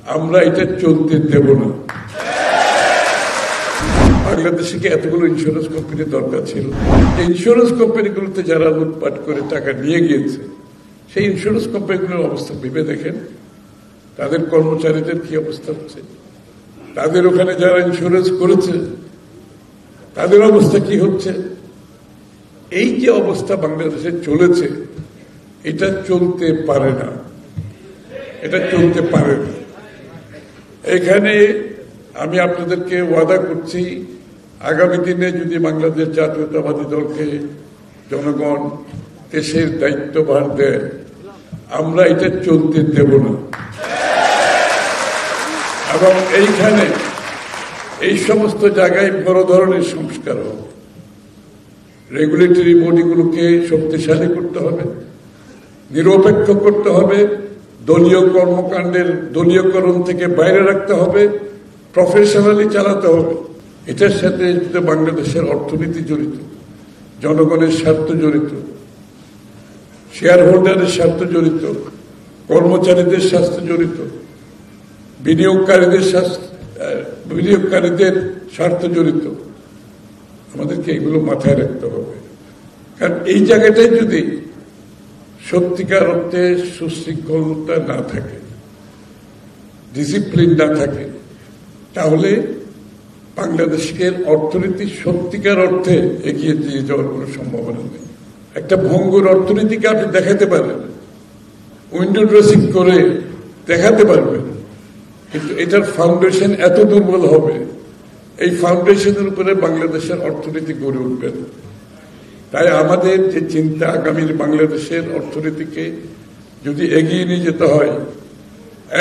আমরা এটা চলতে দেব না। বাংলাদেশে কি এতগুলো ইন্স্যুরেন্স কোম্পানির দরকার ছিল? ইন্স্যুরেন্স কোম্পানিগুলোতে যারা লুটপাট করে টাকা নিয়ে গিয়েছে, সেই ইন্স্যুরেন্স কোম্পানিগুলোর অবস্থা ভেবে দেখেন। তাদের কর্মচারীদের কি অবস্থা হচ্ছে, তাদের ওখানে যারা ইন্স্যুরেন্স করেছে তাদের অবস্থা কি হচ্ছে। এই যে অবস্থা বাংলাদেশে চলেছে, এটা চলতে পারে না, এটা চলতে পারে না। এখানে আমি আপনাদেরকে ওয়াদা করছি, আগামী দিনে যদি বাংলাদেশ জাতীয়তাবাদী দলকে জনগণ দেশের দায়িত্বভার দেয়, আমরা এটা চলতে দেব না। এবং এইখানে এই সমস্ত জায়গায় বড় ধরনের সংস্কার হবে। রেগুলেটরি বডিগুলোকে শক্তিশালী করতে হবে, নিরপেক্ষ করতে হবে, দলীয় কর্মকাণ্ডের দলীয়করণ থেকে বাইরে রাখতে হবে, প্রফেশনালি চালাতে হবে। এটার সাথে বাংলাদেশের অর্থনীতি জড়িত, জনগণের স্বার্থ জড়িত, শেয়ার হোল্ডারের স্বার্থ জড়িত, কর্মচারীদের স্বার্থ জড়িত, বিনিয়োগকারীদের স্বার্থ জড়িত। আমাদেরকে এগুলো মাথায় রাখতে হবে। কারণ এই জায়গাটায় যদি সত্যিকার অর্থে সুশৃঙ্খলতা না থাকে, ডিসিপ্লিন না থাকে, তাহলে বাংলাদেশের অর্থনীতি সত্যিকার অর্থে এগিয়ে দিয়ে যাওয়ার কোনো সম্ভাবনা নেই। একটা ভঙ্গুর অর্থনীতিকে আপনি দেখাতে পারেন, উইন্ডো ড্রেসিং করে দেখাতে পারবেন, কিন্তু এটার ফাউন্ডেশন এত দুর্বল হবে, এই ফাউন্ডেশনের উপরে বাংলাদেশের অর্থনীতি গড়ে উঠবে না। তাই আমাদের যে চিন্তা, আগামীর বাংলাদেশের অর্থনীতিকে যদি এগিয়ে নিয়ে যেতে হয়,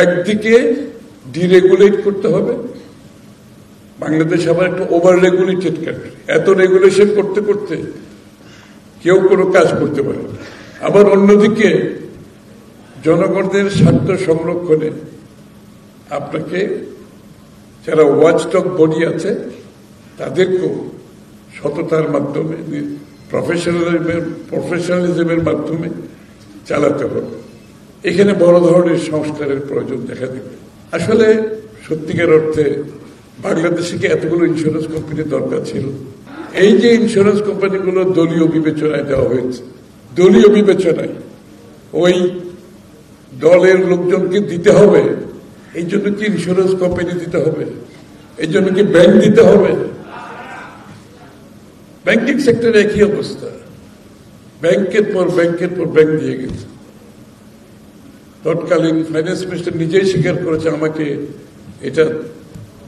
একদিকে ডিরেগুলেট করতে হবে। বাংলাদেশ আবার একটা ওভার রেগুলেটেড কান্ট্রি, এত রেগুলেশন করতে করতে কেউ কোনো কাজ করতে পারে না। আবার অন্যদিকে জনগণের স্বার্থ সংরক্ষণে আপনাকে যারা ওয়াচডগ বডি আছে তাদেরকেও সততার মাধ্যমে, প্রফেশনালিজমের মাধ্যমে চালাতে হবে। এখানে বড় ধরনের সংস্কারের প্রয়োজন দেখা দেবে। আসলে সত্যিকার অর্থে বাংলাদেশে কি এতগুলো ইন্স্যুরেন্স কোম্পানির দরকার ছিল? এই যে ইন্স্যুরেন্স কোম্পানিগুলো দলীয় বিবেচনায় দেওয়া হয়েছে, দলীয় বিবেচনায় ওই দলের লোকজনকে দিতে হবে, এই জন্য কি ইন্স্যুরেন্স কোম্পানি দিতে হবে? এই জন্য কি ব্যাংক দিতে হবে? ব্যাংকিং সেক্টরে একই অবস্থা, ব্যাংকের পর ব্যাংকের পর ব্যাংক দিয়ে গেছে। তৎকালীন ফাইন্যান্স মিনিস্টার নিজেই স্বীকার করেছে, আমাকে এটা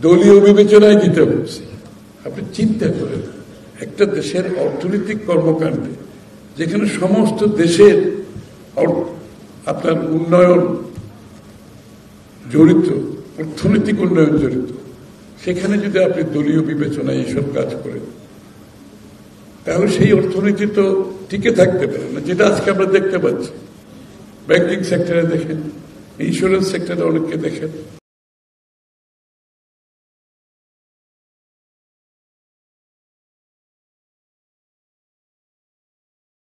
দলীয় বিবেচনায় দিতে হচ্ছে। আপনি চিন্তা করেন, একটা দেশের অর্থনৈতিক কর্মকাণ্ডে যেখানে সমস্ত দেশের আপনার উন্নয়ন জড়িত, অর্থনৈতিক উন্নয়ন জড়িত, সেখানে যদি আপনি দলীয় বিবেচনায় এইসব কাজ করেন, তাহলে সেই অর্থনীতি তো টিকে থাকতে পারে না, যেটা আজকে আমরা দেখতে পাচ্ছি। ব্যাংকিং সেক্টরে দেখেন, ইন্স্যুরেন্স সেক্টরে অনেককে দেখেন।